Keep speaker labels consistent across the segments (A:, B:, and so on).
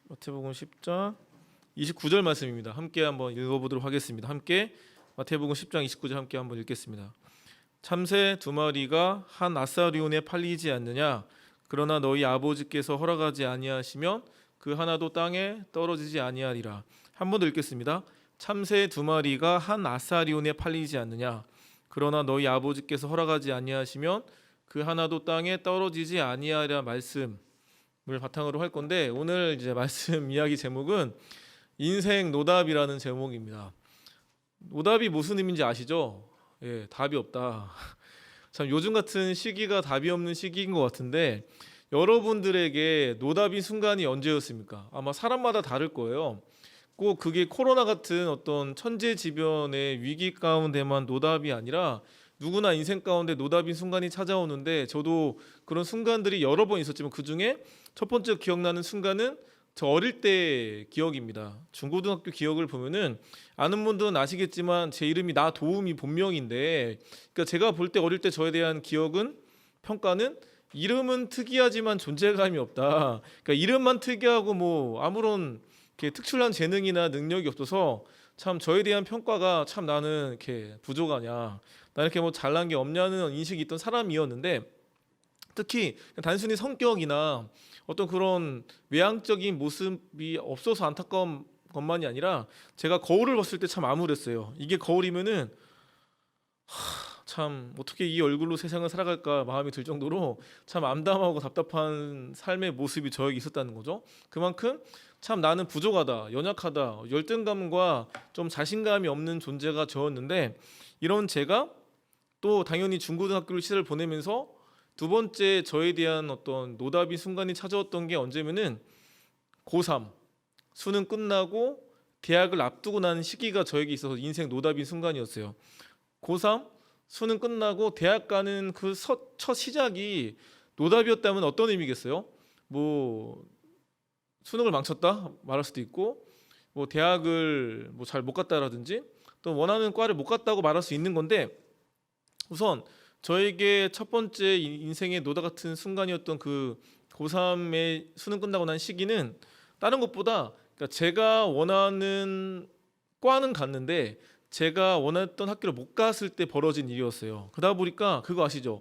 A: 마태복음 10장 29절 말씀입니다. 함께 한번 읽어보도록 하겠습니다. 함께 마태복음 10장 29절 함께 한번 읽겠습니다. 참새 두 마리가 한 아사리온에 팔리지 않느냐? 그러나 너희 아버지께서 허락하지 아니하시면 그 하나도 땅에 떨어지지 아니하리라. 한 번 더 읽겠습니다. 참새 두 마리가 한 아사리온에 팔리지 않느냐? 그러나 너희 아버지께서 허락하지 아니하시면 그 하나도 땅에 떨어지지 아니하리라 말씀을 바탕으로 할 건데, 오늘 이제 말씀 이야기 제목은 인생 노답이라는 제목입니다. 노답이 무슨 의미인지 아시죠? 예, 답이 없다. 참 요즘 같은 시기가 답이 없는 시기인 것 같은데, 여러분들에게 노답인 순간이 언제였습니까? 아마 사람마다 다를 거예요. 꼭 그게 코로나 같은 어떤 천재지변의 위기 가운데만 노답이 아니라 누구나 인생 가운데 노답인 순간이 찾아오는데, 저도 그런 순간들이 여러 번 있었지만 그 중에 첫 번째 기억나는 순간은 저 어릴 때 기억입니다. 중고등학교 기억을 보면은 아는 분들은 아시겠지만 제 이름이 나도움이 본명인데, 그러니까 제가 볼 때 어릴 때 저에 대한 평가는 이름은 특이하지만 존재감이 없다. 그러니까 이름만 특이하고 뭐 아무런 이렇게 특출난 재능이나 능력이 없어서 참 저에 대한 평가가 참 나는 이렇게 부족하냐, 나 이렇게 뭐 잘난 게 없냐는 인식이 있던 사람이었는데, 특히 단순히 성격이나 어떤 그런 외향적인 모습이 없어서 안타까운 것만이 아니라 제가 거울을 봤을 때 참 암울했어요. 이게 거울이면은 참 어떻게 이 얼굴로 세상을 살아갈까 마음이 들 정도로 참 암담하고 답답한 삶의 모습이 저에게 있었다는 거죠. 그만큼 참 나는 부족하다, 연약하다, 열등감과 좀 자신감이 없는 존재가 저였는데, 이런 제가 또 당연히 중고등학교 시절을 보내면서 두 번째 저에 대한 어떤 노답인 순간이 찾아왔던 게 언제면은 고3 수능 끝나고 대학을 앞두고 나는 시기가 저에게 있어서 인생 노답인 순간이었어요. 고3 수능 끝나고 대학 가는 그 첫 시작이 노답이었다면 어떤 의미겠어요? 뭐 수능을 망쳤다 말할 수도 있고, 뭐 대학을 뭐 잘 못 갔다라든지, 또 원하는 과를 못 갔다고 말할 수 있는 건데, 우선 저에게 첫 번째 인생의 노다 같은 순간이었던 그 고3의 수능 끝나고 난 시기는 다른 것보다, 그러니까 제가 원하는 과는 갔는데 제가 원했던 학교를 못 갔을 때 벌어진 일이었어요. 그러다 보니까 그거 아시죠?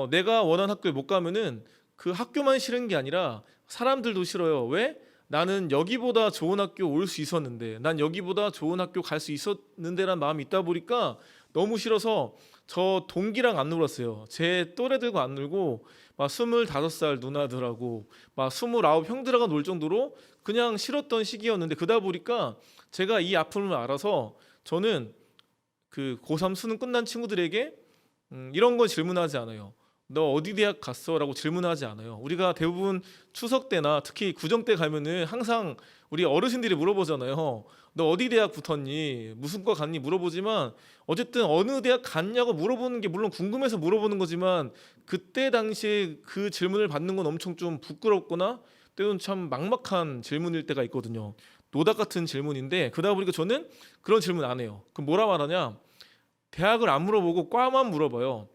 A: 내가 원하는 학교에 못 가면은 그 학교만 싫은 게 아니라 사람들도 싫어요. 왜? 나는 여기보다 좋은 학교 올 수 있었는데, 난 여기보다 좋은 학교 갈 수 있었는데란 마음이 있다 보니까 너무 싫어서 저 동기랑 안 놀았어요. 제 또래들과 안 놀고 막 25살 누나들하고 막 29 형들하고 놀 정도로 그냥 싫었던 시기였는데, 그러다 보니까 제가 이 아픔을 알아서 저는 그 고3 수능 끝난 친구들에게 이런 거 질문하지 않아요. 너 어디 대학 갔어? 라고 질문하지 않아요. 우리가 대부분 추석 때나 특히 구정 때 가면은 항상 우리 어르신들이 물어보잖아요. 너 어디 대학 붙었니? 무슨 과 갔니? 물어보지만 어쨌든 어느 대학 갔냐고 물어보는 게 물론 궁금해서 물어보는 거지만, 그때 당시에 그 질문을 받는 건 엄청 좀 부끄럽거나 때로는 참 막막한 질문일 때가 있거든요. 노답 같은 질문인데, 그러다 보니까 저는 그런 질문 안 해요. 그럼 뭐라 말하냐? 대학을 안 물어보고 과만 물어봐요.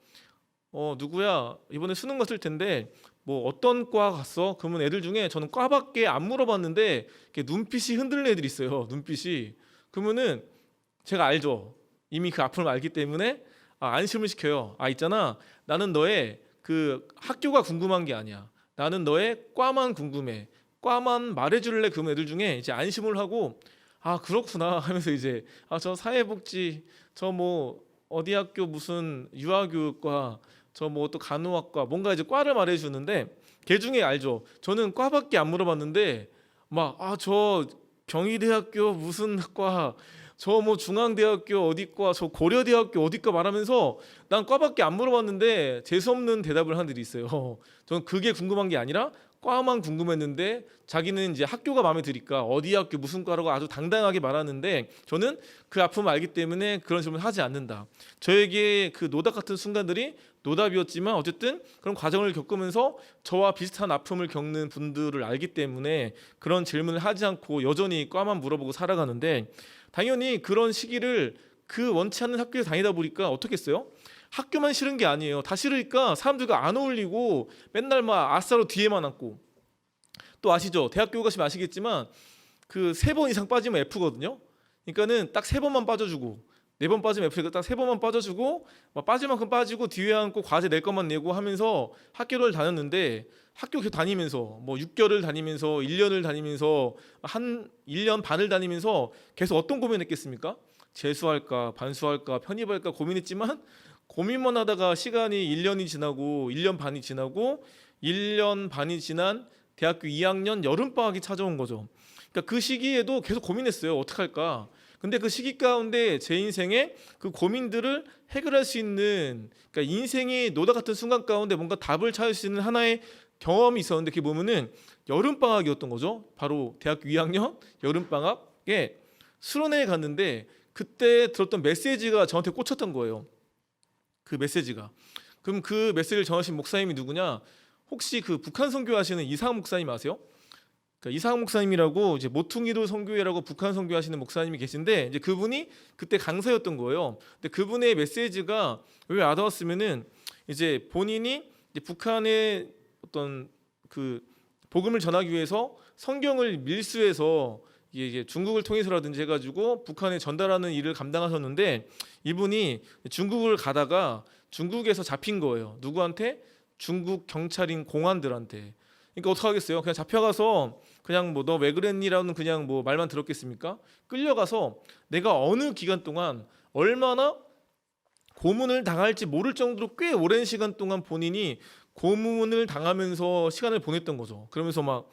A: 누구야 이번에 수능 갔을 텐데 뭐 어떤 과 갔어? 그러면 애들 중에 저는 과밖에 안 물어봤는데 이렇게 눈빛이 흔들리는 애들이 있어요. 눈빛이. 그러면은 제가 알죠. 이미 그 아픔을 알기 때문에 안심을 시켜요. 있잖아, 나는 너의 그 학교가 궁금한 게 아니야. 나는 너의 과만 궁금해. 과만 말해줄래? 그러면 애들 중에 이제 안심을 하고 그렇구나 하면서 이제 저 사회복지, 저 뭐 어디 학교 무슨 유아교육과, 저 뭐 또 간호학과, 뭔가 이제 과를 말해주는데 걔 중에 알죠. 저는 과밖에 안 물어봤는데 막 저 경희대학교 무슨 과, 저 뭐 중앙대학교 어디과, 저 고려대학교 어디과 말하면서 난 과밖에 안 물어봤는데 재수없는 대답을 하는 애들이 있어요. 저는 그게 궁금한 게 아니라 과만 궁금했는데 자기는 이제 학교가 마음에 드니까 어디 학교 무슨 과라고 아주 당당하게 말하는데, 저는 그 아픔을 알기 때문에 그런 질문을 하지 않는다. 저에게 그 노답 같은 순간들이 노답이었지만 어쨌든 그런 과정을 겪으면서 저와 비슷한 아픔을 겪는 분들을 알기 때문에 그런 질문을 하지 않고 여전히 과만 물어보고 살아가는데, 당연히 그런 시기를 그 원치 않는 학교에 다니다 보니까 어떻겠어요? 학교만 싫은 게 아니에요. 다 싫으니까 사람들과 안 어울리고 맨날 막 아싸로 뒤에만 앉고, 또 아시죠? 대학교 가시면 아시겠지만 그 3번 이상 빠지면 F거든요. 그러니까는 딱 3번만 빠져주고 4번 빠지면 F니까 딱 3번만 빠져주고 막 빠질 만큼 빠지고 뒤에 앉고 과제 낼 것만 내고 하면서 학교를 다녔는데 학교 계속 다니면서 뭐 6개월을 다니면서 1년을 다니면서 한 1년 반을 다니면서 계속 어떤 고민했겠습니까? 재수할까 반수할까 편입할까 고민했지만 고민만 하다가 시간이 1년이 지나고 1년 반이 지나고 1년 반이 지난 대학교 2학년 여름방학이 찾아온 거죠. 그러니까 그 시기에도 계속 고민했어요. 어떻게 할까? 근데 그 시기 가운데 제 인생에 그 고민들을 해결할 수 있는, 그러니까 인생이 노다 같은 순간 가운데 뭔가 답을 찾을 수 있는 하나의 경험이 있었는데 그게 보면은 여름방학이었던 거죠. 바로 대학교 2학년 여름방학에 수련회에 갔는데 그때 들었던 메시지가 저한테 꽂혔던 거예요. 그 메시지가. 그럼 그 메시지를 전하신 목사님이 누구냐? 혹시 그 북한 선교하시는 이상학 목사님 아세요? 그러니까 이상학 목사님이라고 이제 모퉁이도 선교회라고 북한 선교하시는 목사님이 계신데 이제 그분이 그때 강사였던 거예요. 근데 그분의 메시지가 왜 와닿았으면은 이제 본인이 이제 북한의 어떤 그 복음을 전하기 위해서 성경을 밀수해서 이게 중국을 통해서라든지 해가지고 북한에 전달하는 일을 감당하셨는데 이분이 중국을 가다가 중국에서 잡힌 거예요. 누구한테? 중국 경찰인 공안들한테. 그러니까 어떻게 하겠어요? 그냥 잡혀가서 그냥 뭐 너 왜 그랬니라는 그냥 뭐 말만 들었겠습니까? 끌려가서 내가 어느 기간 동안 얼마나 고문을 당할지 모를 정도로 꽤 오랜 시간 동안 본인이 고문을 당하면서 시간을 보냈던 거죠. 그러면서 막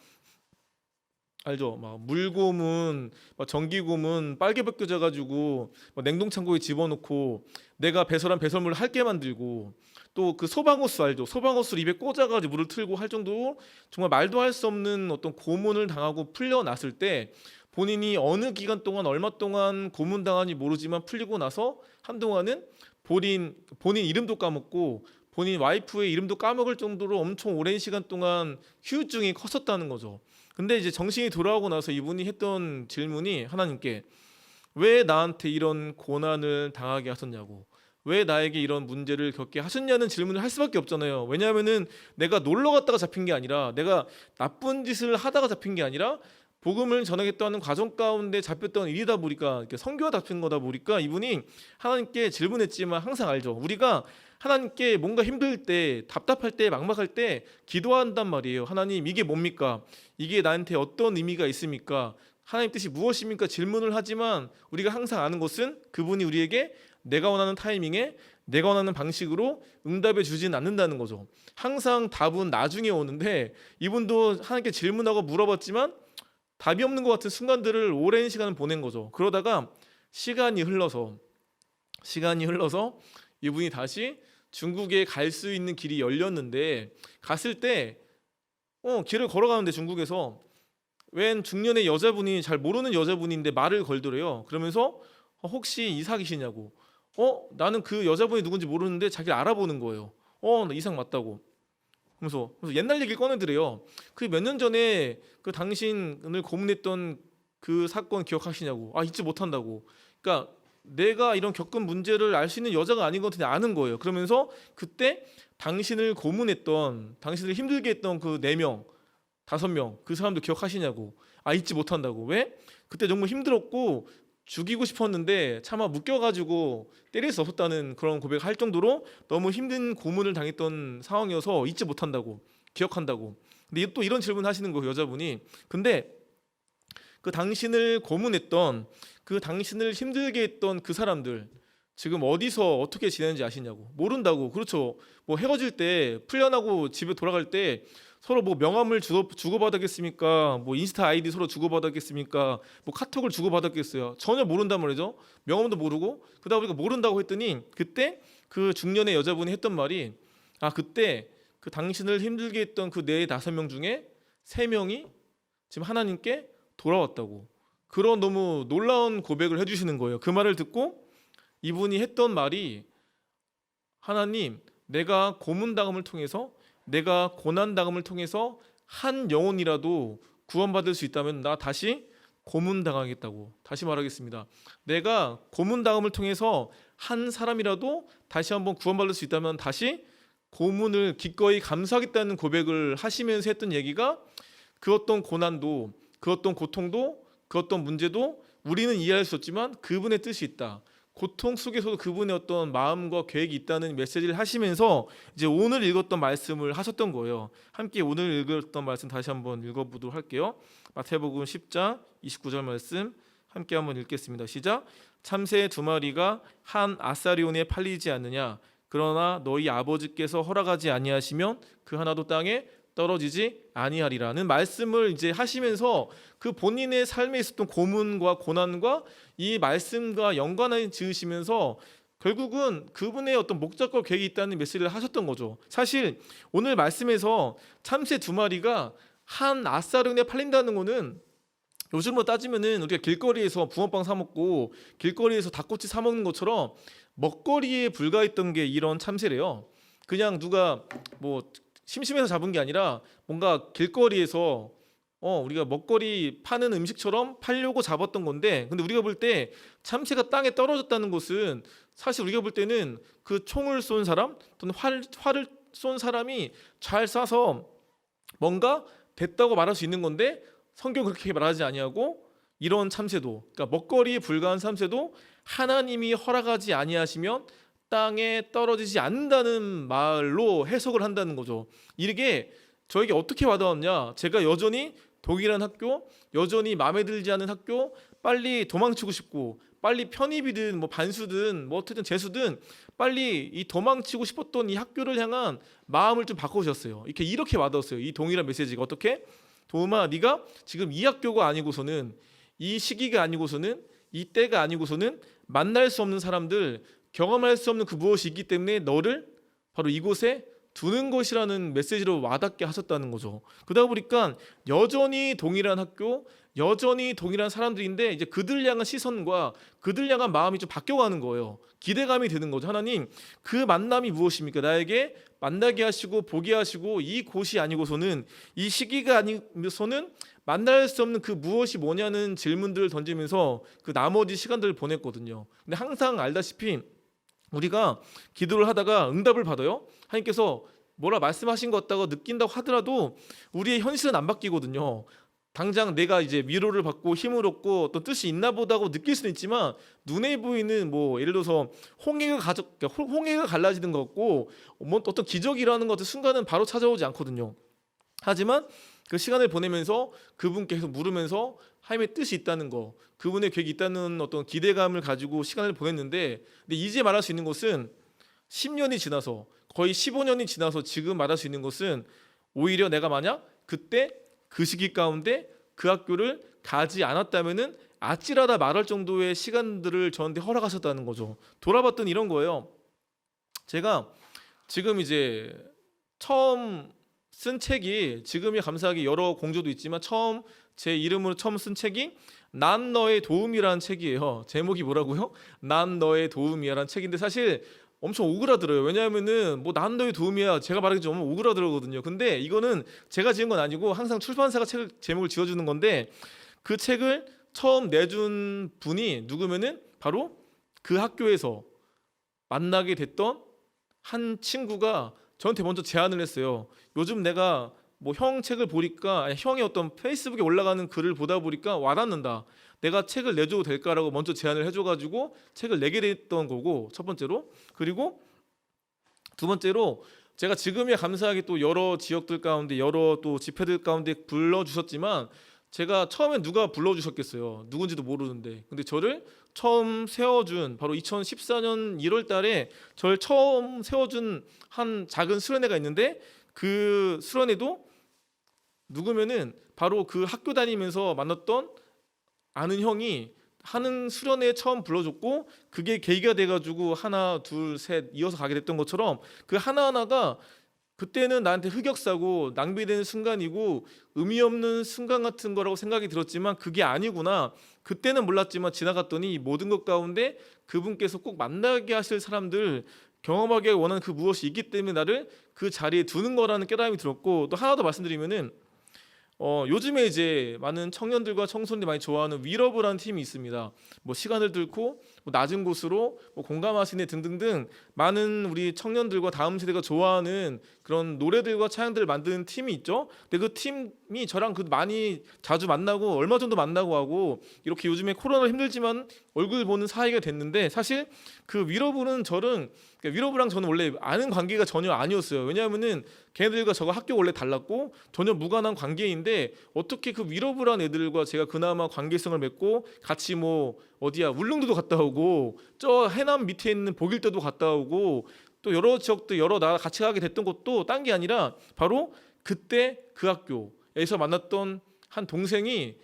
A: 알죠? 막 물고문, 막 전기고문, 빨개 벗겨져가지고 냉동창고에 집어넣고 내가 배설한 배설물을 할게 만들고 또 그 소방호스 알죠? 소방호스를 입에 꽂아가지고 물을 틀고 할 정도로 정말 말도 할 수 없는 어떤 고문을 당하고 풀려났을 때 본인이 어느 기간 동안 얼마 동안 고문당한지 모르지만 풀리고 나서 한동안은 본인 이름도 까먹고 본인 와이프의 이름도 까먹을 정도로 엄청 오랜 시간 동안 후유증이 컸었다는 거죠. 근데 이제 정신이 돌아오고 나서 이분이 했던 질문이 하나님께 왜 나한테 이런 고난을 당하게 하셨냐고, 왜 나에게 이런 문제를 겪게 하셨냐는 질문을 할 수밖에 없잖아요. 왜냐하면은 내가 놀러 갔다가 잡힌 게 아니라 내가 나쁜 짓을 하다가 잡힌 게 아니라 복음을 전하겠다는 과정 가운데 잡혔던 일이다 보니까 이렇게 선교가 잡힌 거다 보니까 이분이 하나님께 질문했지만 항상 알죠. 우리가 하나님께 뭔가 힘들 때, 답답할 때, 막막할 때 기도한단 말이에요. 하나님 이게 뭡니까? 이게 나한테 어떤 의미가 있습니까? 하나님 뜻이 무엇입니까? 질문을 하지만 우리가 항상 아는 것은 그분이 우리에게 내가 원하는 타이밍에 내가 원하는 방식으로 응답해 주진 않는다는 거죠. 항상 답은 나중에 오는데 이분도 하나님께 질문하고 물어봤지만 답이 없는 것 같은 순간들을 오랜 시간을 보낸 거죠. 그러다가 시간이 흘러서 이분이 다시 중국에 갈 수 있는 길이 열렸는데 갔을 때 길을 걸어가는데 중국에서 웬 중년의 여자분이 잘 모르는 여자분인데 말을 걸더래요. 그러면서 혹시 이삭이시냐고. 나는 그 여자분이 누군지 모르는데 자기를 알아보는 거예요. 나 이삭 맞다고. 그래서 옛날 얘기를 꺼내드려요. 그 몇 년 전에 그 당신을 고문했던 그 사건 기억하시냐고. 잊지 못한다고. 그러니까 내가 이런 겪은 문제를 알 수 있는 여자가 아닌 것 같은데 아는 거예요. 그러면서 그때 당신을 고문했던, 당신을 힘들게 했던 그 4명, 5명 그 사람도 기억하시냐고. 잊지 못한다고. 왜? 그때 정말 힘들었고 죽이고 싶었는데 차마 묶여가지고 때릴 수 없었다는 그런 고백을 할 정도로 너무 힘든 고문을 당했던 상황이어서 잊지 못한다고, 기억한다고. 근데 또 이런 질문 하시는 거예요, 여자분이. 근데 그 당신을 고문했던, 그 당신을 힘들게 했던 그 사람들 지금 어디서 어떻게 지내는지 아시냐고. 모른다고. 그렇죠. 뭐 헤어질 때, 풀려나고 집에 돌아갈 때 서로 뭐 명함을 주고받았겠습니까? 뭐 인스타 아이디 서로 주고받았겠습니까? 뭐 카톡을 주고받았겠어요? 전혀 모른단 말이죠. 명함도 모르고. 그러다 보니까 모른다고 했더니 그때 그 중년의 여자분이 했던 말이 그때 그 당신을 힘들게 했던 그 4-5명 중에 3명이 지금 하나님께 돌아왔다고. 그런 너무 놀라운 고백을 해주시는 거예요. 그 말을 듣고 이분이 했던 말이 하나님, 내가 고문당함을 통해서, 내가 고난당함을 통해서 한 영혼이라도 구원받을 수 있다면 나 다시 고문당하겠다고. 다시 말하겠습니다. 내가 고문당함을 통해서 한 사람이라도 다시 한번 구원받을 수 있다면 다시 고문을 기꺼이 감수하겠다는 고백을 하시면서 했던 얘기가 그 어떤 고난도, 그 어떤 고통도, 그 어떤 문제도 우리는 이해할 수 없지만 그분의 뜻이 있다. 고통 속에서도 그분의 어떤 마음과 계획이 있다는 메시지를 하시면서 이제 오늘 읽었던 말씀을 하셨던 거예요. 함께 오늘 읽었던 말씀 다시 한번 읽어보도록 할게요. 마태복음 10장 29절 말씀 함께 한번 읽겠습니다. 시작. 참새 두 마리가 한 아사리온에 팔리지 않느냐. 그러나 너희 아버지께서 허락하지 아니하시면 그 하나도 땅에 떨어지지 아니하리라는 말씀을 이제 하시면서 그 본인의 삶에 있었던 고문과 고난과 이 말씀과 연관을 지으시면서 결국은 그분의 어떤 목적과 계획이 있다는 메시지를 하셨던 거죠. 사실 오늘 말씀에서 참새 두 마리가 한 아사르온에 팔린다는 거는 요즘으로 따지면은 우리가 길거리에서 붕어빵 사 먹고 길거리에서 닭꼬치 사 먹는 것처럼 먹거리에 불과했던 게 이런 참새래요. 그냥 누가 뭐 심심해서 잡은 게 아니라 뭔가 길거리에서 우리가 먹거리 파는 음식처럼 팔려고 잡았던 건데, 근데 우리가 볼 때 참새가 땅에 떨어졌다는 것은 사실 우리가 볼 때는 그 총을 쏜 사람 또는 활을 쏜 사람이 잘 쏴서 뭔가 됐다고 말할 수 있는 건데 성경 그렇게 말하지 아니하고 이런 참새도, 그러니까 먹거리에 불과한 참새도 하나님이 허락하지 아니하시면 땅에 떨어지지 않는다는 말로 해석을 한다는 거죠. 이게 저에게 어떻게 와닿았냐? 제가 여전히 독일한 학교, 여전히 마음에 들지 않은 학교, 빨리 도망치고 싶고, 빨리 편입이든 뭐 반수든 뭐 어쨌든 재수든 빨리 이 도망치고 싶었던 이 학교를 향한 마음을 좀 바꿔주셨어요. 이렇게 와닿았어요. 이 동일한 메시지가 어떻게? 도마, 네가 지금 이 학교가 아니고서는, 이 시기가 아니고서는, 이 때가 아니고서는 만날 수 없는 사람들, 경험할 수 없는 그 무엇이 있기 때문에 너를 바로 이곳에 두는 것이라는 메시지로 와닿게 하셨다는 거죠. 그러다 보니까 여전히 동일한 학교, 여전히 동일한 사람들인데 이제 그들 향한 시선과 그들 향한 마음이 좀 바뀌어가는 거예요. 기대감이 드는 거죠. 하나님, 그 만남이 무엇입니까? 나에게 만나게 하시고 보게 하시고 이 곳이 아니고서는, 이 시기가 아니고서는 만날 수 없는 그 무엇이 뭐냐는 질문들을 던지면서 그 나머지 시간들을 보냈거든요. 근데 항상 알다시피 우리가 기도를 하다가 응답을 받아요. 하나님께서 뭐라 말씀하신 것 같다고 느낀다고 하더라도 우리의 현실은 안 바뀌거든요. 당장 내가 이제 위로를 받고 힘을 얻고 어떤 뜻이 있나 보다고 느낄 수는 있지만 눈에 보이는 뭐 예를 들어서 홍해가 갈라지는 것 같고 뭐 어떤 기적이 일어나는 것 같은 순간은 바로 찾아오지 않거든요. 하지만 그 시간을 보내면서 그분께 계속 물으면서 하나님의 뜻이 있다는 거, 그분의 계획이 있다는 어떤 기대감을 가지고 시간을 보냈는데, 근데 이제 말할 수 있는 것은 10년이 지나서, 거의 15년이 지나서 지금 말할 수 있는 것은 오히려 내가 만약 그때 그 시기 가운데 그 학교를 가지 않았다면은 아찔하다 말할 정도의 시간들을 저한테 허락하셨다는 거죠. 돌아봤더니 이런 거예요. 제가 지금 이제 처음 쓴 책이, 지금이 감사하게 여러 공조도 있지만 처음 제 이름으로 처음 쓴 책이 난 너의 도움이라는 책이에요. 제목이 뭐라고요? 난 너의 도움이야라는 책인데 사실 엄청 오그라들어요. 왜냐하면은 뭐 난 너의 도움이야 제가 말하기 좀 오그라들거든요. 근데 이거는 제가 지은 건 아니고 항상 출판사가 책을 제목을 지어주는 건데, 그 책을 처음 내준 분이 누구면은 바로 그 학교에서 만나게 됐던 한 친구가 저한테 먼저 제안을 했어요. 요즘 내가 뭐 형 책을 보니까, 아니, 형의 어떤 페이스북에 올라가는 글을 보다 보니까 와닿는다. 내가 책을 내줘도 될까라고 먼저 제안을 해줘가지고 책을 내게 됐던 거고, 첫 번째로. 그리고 두 번째로 제가 지금이야 감사하게 또 여러 지역들 가운데 여러 또 집회들 가운데 불러주셨지만 제가 처음엔 누가 불러주셨겠어요. 누군지도 모르는데. 근데 저를 처음 세워준 바로 2014년 1월 달에 저를 처음 세워준 한 작은 수련회가 있는데, 그 수련회도 누구면은 바로 그 학교 다니면서 만났던 아는 형이 하는 수련회에 처음 불러줬고, 그게 계기가 돼가지고 하나 둘 셋 이어서 가게 됐던 것처럼 그 하나하나가 그때는 나한테 흑역사고 낭비되는 순간이고 의미 없는 순간 같은 거라고 생각이 들었지만 그게 아니구나. 그때는 몰랐지만 지나갔더니 이 모든 것 가운데 그분께서 꼭 만나게 하실 사람들, 경험하게 원하는 그 무엇이 있기 때문에 나를 그 자리에 두는 거라는 깨달음이 들었고, 또 하나 더 말씀드리면은 요즘에 이제 많은 청년들과 청소년들이 많이 좋아하는 위러브라는 팀이 있습니다. 뭐 시간을 뚫고 뭐 낮은 곳으로 뭐 공감하시네 등등등 많은 우리 청년들과 다음 세대가 좋아하는 그런 노래들과 찬양들을 만드는 팀이 있죠. 근데 그 팀이 저랑 그 많이 자주 만나고 얼마 정도 만나고 하고 이렇게 요즘에 코로나로 힘들지만 얼굴 보는 사이가 됐는데 사실 그 위러브는 그러니까 위러브랑 저는 원래 아는 관계가 전혀 아니었어요. 왜냐하면은 걔네들과 저가 학교 원래 달랐고 전혀 무관한 관계인데 어떻게 그 위러브란 애들과 제가 그나마 관계성을 맺고 같이 뭐 어디야 울릉도도 갔다 오고 저 해남 밑에 있는 복일도도 갔다 오고 또 여러 지역도 여러 나라 같이 가게 됐던 것도 딴 게 아니라 바로 그때 그 학교에서 만났던 한 동생이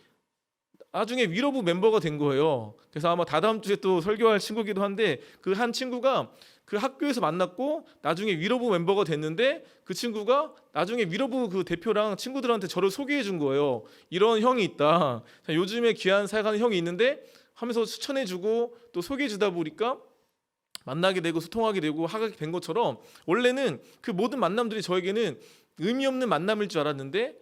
A: 나중에 위러브 멤버가 된 거예요. 그래서 아마 다다음 주에 또 설교할 친구기도 한데 그 한 친구가 그 학교에서 만났고 나중에 위러브 멤버가 됐는데 그 친구가 나중에 위러브 그 대표랑 친구들한테 저를 소개해 준 거예요. 이런 형이 있다. 요즘에 귀한 사역하는 형이 있는데 하면서 추천해 주고 또 소개해 주다 보니까 만나게 되고 소통하게 되고 하게 된 것처럼 원래는 그 모든 만남들이 저에게는 의미 없는 만남일 줄 알았는데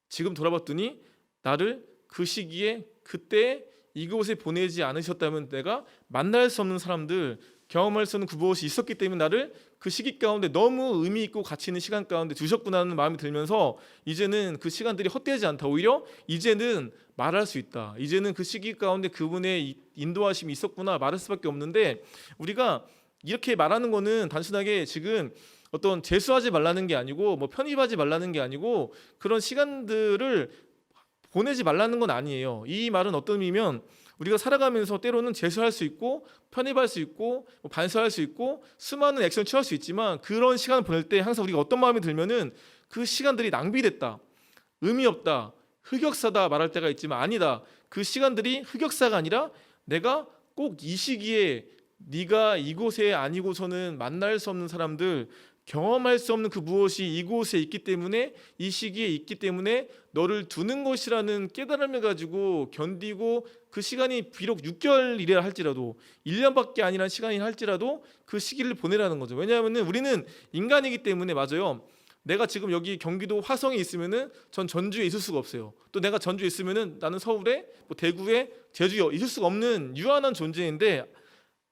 A: 지금 돌아봤더니 나를 그 시기에 그때 이곳에 보내지 않으셨다면 내가 만날 수 없는 사람들 경험할 수 없는 그곳이 있었기 때문에 나를 그 시기 가운데 너무 의미 있고 가치 있는 시간 가운데 두셨구나 하는 마음이 들면서 이제는 그 시간들이 헛되지 않다. 오히려 이제는 말할 수 있다. 이제는 그 시기 가운데 그분의 인도하심이 있었구나 말할 수밖에 없는데 우리가 이렇게 말하는 거는 단순하게 지금 어떤 재수하지 말라는 게 아니고 뭐 편입하지 말라는 게 아니고 그런 시간들을 보내지 말라는 건 아니에요. 이 말은 어떤 의미면 우리가 살아가면서 때로는 재수할 수 있고 편입할 수 있고 뭐 반수할 수 있고 수많은 액션 취할 수 있지만 그런 시간을 보낼 때 항상 우리가 어떤 마음이 들면은 그 시간들이 낭비됐다, 의미 없다, 흑역사다 말할 때가 있지만 아니다. 그 시간들이 흑역사가 아니라 내가 꼭 이 시기에 네가 이곳에 아니고서는 만날 수 없는 사람들 경험할 수 없는 그 무엇이 이곳에 있기 때문에 이 시기에 있기 때문에 너를 두는 것이라는 깨달음을 가지고 견디고 그 시간이 비록 6개월이라 할지라도 1년밖에 아니라는 시간이 할지라도 그 시기를 보내라는 거죠. 왜냐하면 우리는 인간이기 때문에 맞아요. 내가 지금 여기 경기도 화성에 있으면은 전 전주에 있을 수가 없어요. 또 내가 전주에 있으면은 나는 서울에 뭐 대구에 제주에 있을 수가 없는 유한한 존재인데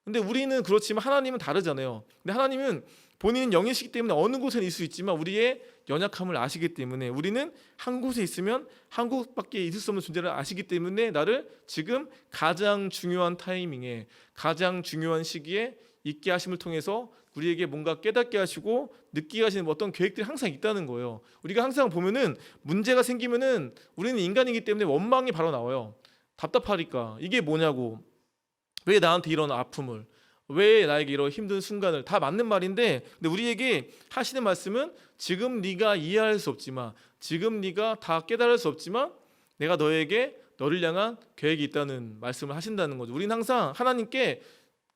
A: 근데 우리는 그렇지만 하나님은 다르잖아요. 근데 하나님은 본인은 영이시기 때문에 어느 곳에 있을 수 있지만 우리의 연약함을 아시기 때문에 우리는 한 곳에 있으면 한 곳밖에 있을 수 없는 존재를 아시기 때문에 나를 지금 가장 중요한 타이밍에 가장 중요한 시기에 있게 하심을 통해서 우리에게 뭔가 깨닫게 하시고 느끼게 하시는 어떤 계획들이 항상 있다는 거예요. 우리가 항상 보면은 문제가 생기면은 우리는 인간이기 때문에 원망이 바로 나와요. 답답하니까 이게 뭐냐고 왜 나한테 이런 아픔을 왜 나에게 이런 힘든 순간을 다 맞는 말인데 근데 우리에게 하시는 말씀은 지금 네가 이해할 수 없지만 지금 네가 다 깨달을 수 없지만 내가 너를 향한 계획이 있다는 말씀을 하신다는 거죠. 우리는 항상 하나님께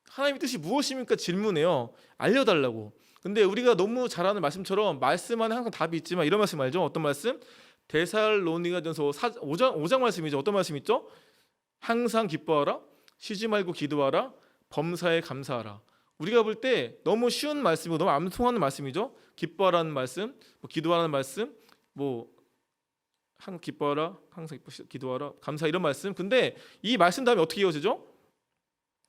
A: 하나님의 뜻이 무엇입니까 질문해요. 알려달라고. 근데 우리가 너무 잘 아는 말씀처럼 말씀 안에 항상 답이 있지만 이런 말씀 알죠? 어떤 말씀? 데살로니가전서 5장 말씀이죠. 어떤 말씀 있죠? 항상 기뻐하라 쉬지 말고 기도하라 범사에 감사하라. 우리가 볼 때 너무 쉬운 말씀이고 너무 암송하는 말씀이죠. 기뻐하라는 말씀, 뭐 기도하라는 말씀, 뭐 기뻐하라, 항상 기도하라, 감사 이런 말씀. 근데 이 말씀 다음에 어떻게 이어지죠?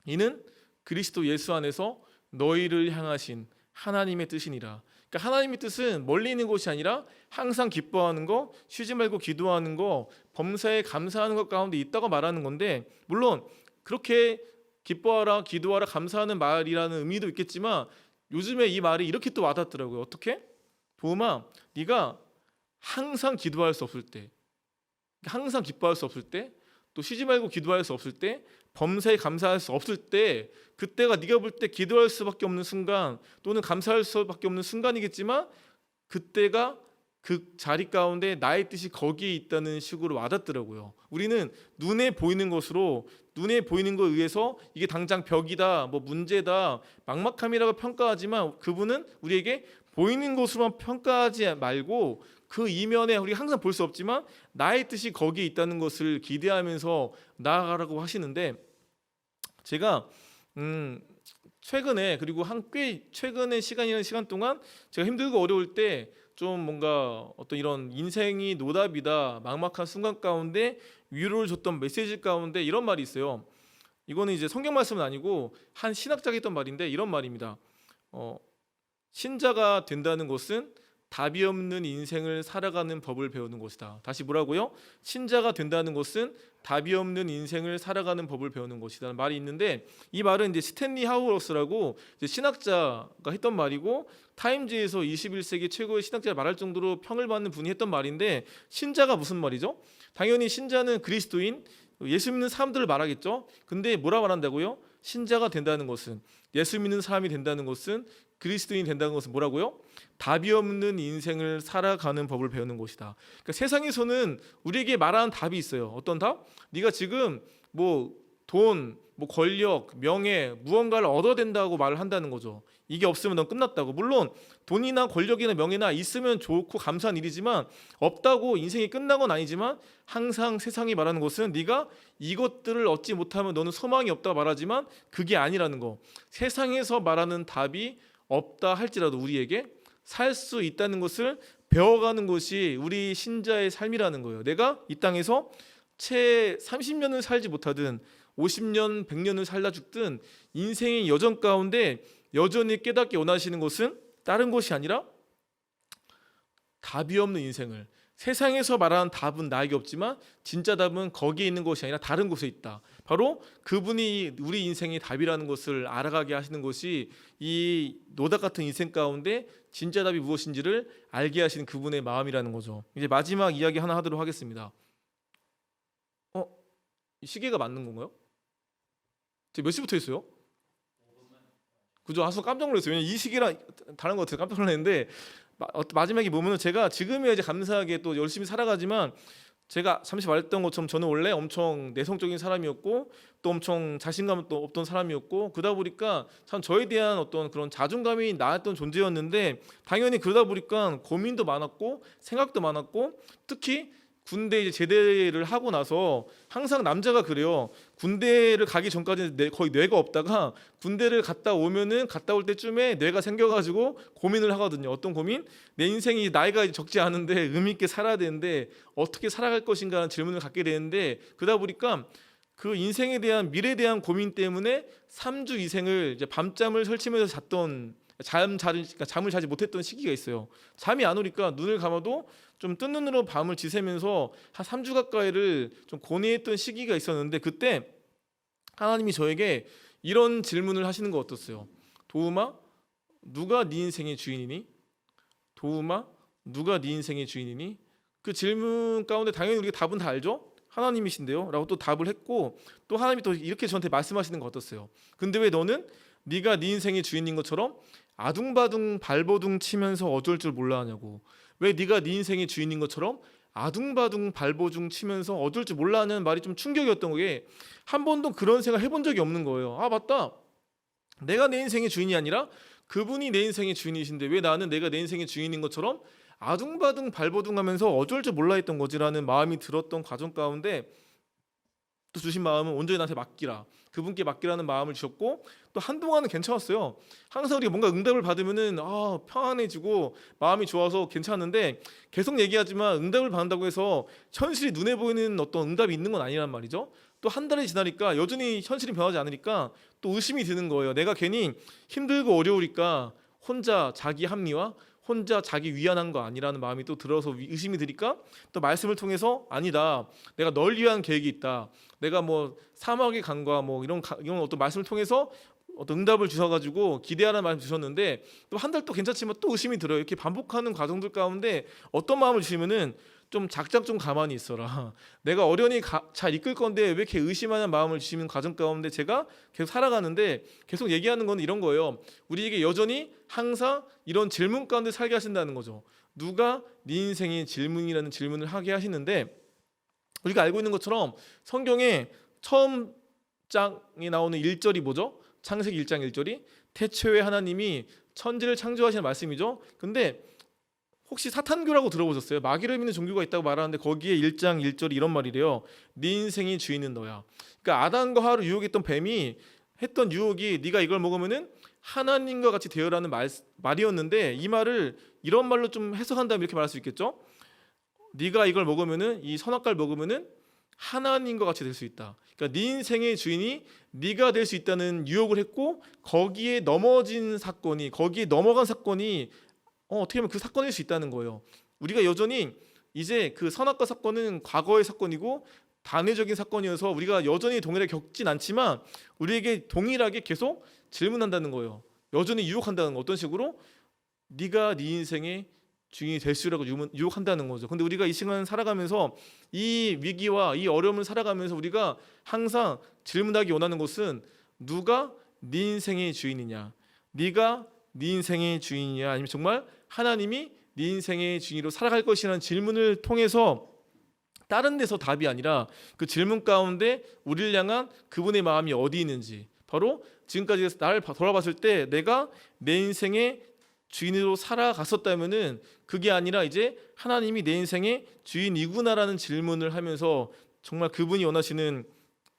A: 이는 그리스도 예수 안에서 너희를 향하신 하나님의 뜻이니라. 그러니까 하나님의 뜻은 멀리 있는 것이 아니라 항상 기뻐하는 거, 쉬지 말고 기도하는 거, 범사에 감사하는 것 가운데 있다고 말하는 건데 물론 그렇게 기뻐하라, 기도하라, 감사하는 말이라는 의미도 있겠지만 요즘에 이 말이 이렇게 또 와닿더라고요. 어떻게? 도움아, 네가 항상 기도할 수 없을 때, 항상 기뻐할 수 없을 때, 또 쉬지 말고 기도할 수 없을 때, 범사에 감사할 수 없을 때, 그때가 네가 볼 때 기도할 수밖에 없는 순간 또는 감사할 수밖에 없는 순간이겠지만 그때가 그 자리 가운데 나의 뜻이 거기에 있다는 식으로 와닿더라고요. 우리는 눈에 보이는 것으로 눈에 보이는 것에 의해서 이게 당장 벽이다, 뭐 문제다, 막막함이라고 평가하지만 그분은 우리에게 보이는 것으로만 평가하지 말고 그 이면에 우리가 항상 볼 수 없지만 나의 뜻이 거기에 있다는 것을 기대하면서 나아가라고 하시는데 제가 최근에 그리고 꽤 최근의 시간이라는 시간 동안 제가 힘들고 어려울 때 좀 뭔가 어떤 이런 인생이 노답이다, 막막한 순간 가운데 위로를 줬던 메시지 가운데 이런 말이 있어요. 이거는 이제 성경 말씀은 아니고 한 신학자가 했던 말인데 이런 말입니다. 신자가 된다는 것은 답이 없는 인생을 살아가는 법을 배우는 것이다. 다시 뭐라고요? 신자가 된다는 것은 답이 없는 인생을 살아가는 법을 배우는 것이라는 말이 있는데, 이 말은 이제 스탠리 하우러스라고 이제 신학자가 했던 말이고, 타임즈에서 21세기 최고의 신학자를 말할 정도로 평을 받는 분이 했던 말인데, 신자가 무슨 말이죠? 당연히 신자는 그리스도인, 예수 믿는 사람들을 말하겠죠. 근데 뭐라 말한다고요? 신자가 된다는 것은, 예수 믿는 사람이 된다는 것은, 그리스도인이 된다는 것은 뭐라고요? 답이 없는 인생을 살아가는 법을 배우는 것이다. 그러니까 세상에서는 우리에게 말하는 답이 있어요. 어떤 답? 네가 지금 뭐 돈, 뭐 권력, 명예, 무언가를 얻어야 된다고 말을 한다는 거죠. 이게 없으면 넌 끝났다고. 물론 돈이나 권력이나 명예나 있으면 좋고 감사한 일이지만, 없다고 인생이 끝난 건 아니지만, 항상 세상이 말하는 것은 네가 이것들을 얻지 못하면 너는 소망이 없다고 말하지만 그게 아니라는 거. 세상에서 말하는 답이 없다 할지라도 우리에게 살 수 있다는 것을 배워가는 것이 우리 신자의 삶이라는 거예요. 내가 이 땅에서 채 30년을 살지 못하든 50년, 100년을 살다 죽든 인생의 여정 가운데 여전히 깨닫게 원하시는 것은 다른 것이 아니라 답이 없는 인생을, 세상에서 말하는 답은 나에게 없지만 진짜 답은 거기에 있는 것이 아니라 다른 곳에 있다. 바로 그분이 우리 인생의 답이라는 것을 알아가게 하시는 것이 이 노답 같은 인생 가운데 진짜 답이 무엇인지를 알게 하시는 그분의 마음이라는 거죠. 이제 마지막 이야기 하나 하도록 하겠습니다. 이 시계가 맞는 건가요? 몇 시부터 했어요? 그죠? 아주 깜짝 놀랐어요. 왜냐면 이 시기랑 다른 거 같아서 깜짝 놀랐는데, 마지막에 보면은 제가 지금이야 이제 감사하게 또 열심히 살아가지만, 제가 잠시 말했던 것처럼 저는 원래 엄청 내성적인 사람이었고 또 엄청 자신감도 없던 사람이었고, 그러다 보니까 참 저에 대한 어떤 그런 자존감이 낮았던 존재였는데, 당연히 그러다 보니까 고민도 많았고 생각도 많았고, 특히 군대 이제 제대를 하고 나서 항상 남자가 그래요. 군대를 가기 전까지는 거의 뇌가 없다가 군대를 갔다 오면은 갔다 올 때쯤에 뇌가 생겨가지고 고민을 하거든요. 어떤 고민? 내 인생이 나이가 적지 않은데 의미 있게 살아야 되는데 어떻게 살아갈 것인가 하는 질문을 갖게 되는데, 그러다 보니까 그 인생에 대한 미래에 대한 고민 때문에 3주 이생을 이제 밤잠을 설치면서 잤던, 잠을 자지 못했던 시기가 있어요. 잠이 안 오니까 눈을 감아도 좀 뜬 눈으로 밤을 지새면서 한 3주 가까이를 좀 고뇌했던 시기가 있었는데, 그때 하나님이 저에게 이런 질문을 하시는 거 어떻어요? 도움아, 누가 네 인생의 주인이니? 도움아, 누가 네 인생의 주인이니? 그 질문 가운데 당연히 우리가 답은 다 알죠? 하나님이신데요? 라고 또 답을 했고, 또 하나님이 또 이렇게 저한테 말씀하시는 거 어떻어요? 근데 왜 너는 네가 네 인생의 주인인 것처럼 아둥바둥 발버둥 치면서 어쩔 줄 몰라 하냐고. 왜 네가 네 인생의 주인인 것처럼 아둥바둥 발버둥 치면서 어쩔 줄 몰라 하는 말이 좀 충격이었던 게, 한 번도 그런 생각 해본 적이 없는 거예요. 아 맞다, 내가 내 인생의 주인이 아니라 그분이 내 인생의 주인이신데 왜 나는 내가 내 인생의 주인인 것처럼 아둥바둥 발버둥 하면서 어쩔 줄 몰라 했던 거지라는 마음이 들었던 과정 가운데, 또 주신 마음은 온전히 나한테 맡기라, 그분께 맡기라는 마음을 주셨고, 또 한동안은 괜찮았어요. 항상 우리가 뭔가 응답을 받으면은 평안해지고 마음이 좋아서 괜찮은데, 계속 얘기하지만 응답을 받는다고 해서 현실이 눈에 보이는 어떤 응답이 있는 건 아니란 말이죠. 또 한 달이 지나니까 여전히 현실이 변하지 않으니까 또 의심이 드는 거예요. 내가 괜히 힘들고 어려우니까 혼자 자기 합리화, 혼자 자기 위안한 거 아니라는 마음이 또 들어서 의심이 드니까, 또 말씀을 통해서 아니다, 내가 널 위한 계획이 있다, 내가 뭐 사막의 강과 뭐 이런 어떤 말씀을 통해서 어떤 응답을 주셔가지고 기대하라는 말씀 주셨는데, 또 한 달 또 괜찮지만 또 의심이 들어요. 이렇게 반복하는 과정들 가운데 어떤 마음을 주시면은 좀 작작 좀 가만히 있어라, 내가 어련히 잘 이끌 건데 왜 이렇게 의심하는 마음을 주시는 과정 가운데 제가 계속 살아가는데, 계속 얘기하는 건 이런 거예요. 우리에게 여전히 항상 이런 질문 가운데 살게 하신다는 거죠. 누가 네 인생의 질문이라는 질문을 하게 하시는데, 우리가 알고 있는 것처럼 성경에 처음 장에 나오는 1절이 뭐죠? 창세기 1장 1절이 태초에 하나님이 천지를 창조하시는 말씀이죠. 근데 혹시 사탄교라고 들어보셨어요? 마귀를 믿는 종교가 있다고 말하는데 거기에 1장 1절이 이런 말이래요. 네 인생의 주인은 너야. 그러니까 아담과 하와를 유혹했던 뱀이 했던 유혹이 네가 이걸 먹으면은 하나님과 같이 되어라는 말이었는데, 이 말을 이런 말로 좀 해석한다면 이렇게 말할 수 있겠죠. 네가 이걸 먹으면은, 이 선악과를 먹으면은 하나님과 같이 될 수 있다. 그러니까 네 인생의 주인이 네가 될 수 있다는 유혹을 했고, 거기에 넘어진 사건이, 거기에 넘어간 사건이 어떻게 보면 그 사건일 수 있다는 거예요. 우리가 여전히 이제 그 선악과 사건은 과거의 사건이고 단회적인 사건이어서 우리가 여전히 동일하게 겪진 않지만 우리에게 동일하게 계속 질문한다는 거예요. 여전히 유혹한다는 거. 어떤 식으로? 네가 네 인생의 주인이 될 수 있라고 유혹한다는 거죠. 근데 우리가 이 시간 살아가면서 이 위기와 이 어려움을 살아가면서 우리가 항상 질문하기 원하는 것은 누가 네 인생의 주인이냐? 네가 네 인생의 주인이냐? 아니면 정말 하나님이 네 인생의 주인으로 살아갈 것이라는 질문을 통해서 다른 데서 답이 아니라 그 질문 가운데 우리를 향한 그분의 마음이 어디 있는지, 바로 지금까지 나를 돌아봤을 때 내가 내 인생의 주인으로 살아갔었다면은 그게 아니라 이제 하나님이 내 인생의 주인이구나라는 질문을 하면서 정말 그분이 원하시는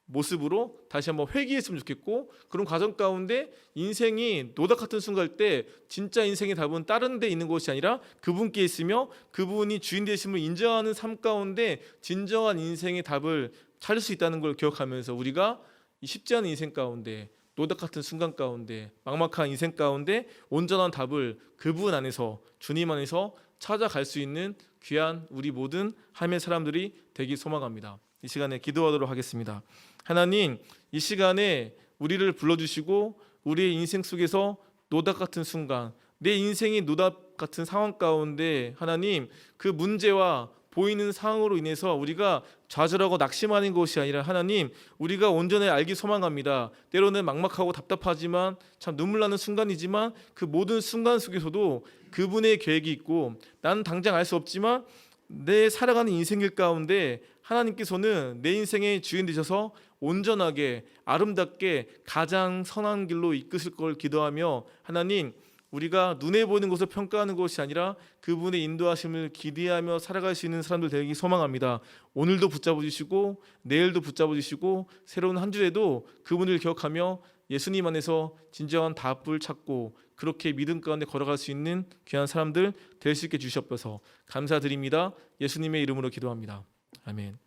A: 모습으로 다시 한번 회귀했으면 좋겠고, 그런 과정 가운데 인생이 노닥 같은 순간일 때 진짜 인생의 답은 다른 데 있는 것이 아니라 그분께 있으며 그분이 주인 되심을 인정하는 삶 가운데 진정한 인생의 답을 찾을 수 있다는 걸 기억하면서 우리가 이 쉽지 않은 인생 가운데, 노닥 같은 순간 가운데, 막막한 인생 가운데 온전한 답을 그분 안에서, 주님 안에서 찾아갈 수 있는 귀한 우리 모든 하나님의 사람들이 되기 소망합니다. 이 시간에 기도하도록 하겠습니다. 하나님, 이 시간에 우리를 불러주시고 우리의 인생 속에서 노닥 같은 순간, 내 인생이 노닥 같은 상황 가운데 하나님, 그 문제와 보이는 상황으로 인해서 우리가 좌절하고 낙심하는 것이 아니라 하나님, 우리가 온전히 알기 소망합니다. 때로는 막막하고 답답하지만 참 눈물 나는 순간이지만 그 모든 순간 속에서도 그분의 계획이 있고, 나는 당장 알 수 없지만 내 살아가는 인생길 가운데 하나님께서는 내 인생의 주인 되셔서 온전하게 아름답게 가장 선한 길로 이끄실 걸 기도하며, 하나님, 우리가 눈에 보이는 것을 평가하는 것이 아니라 그분의 인도하심을 기대하며 살아갈 수 있는 사람들 되기 소망합니다. 오늘도 붙잡아 주시고 내일도 붙잡아 주시고 새로운 한 주에도 그분을 기억하며 예수님 안에서 진정한 답을 찾고 그렇게 믿음 가운데 걸어갈 수 있는 귀한 사람들 될 수 있게 주시옵소서. 감사드립니다. 예수님의 이름으로 기도합니다. 아멘.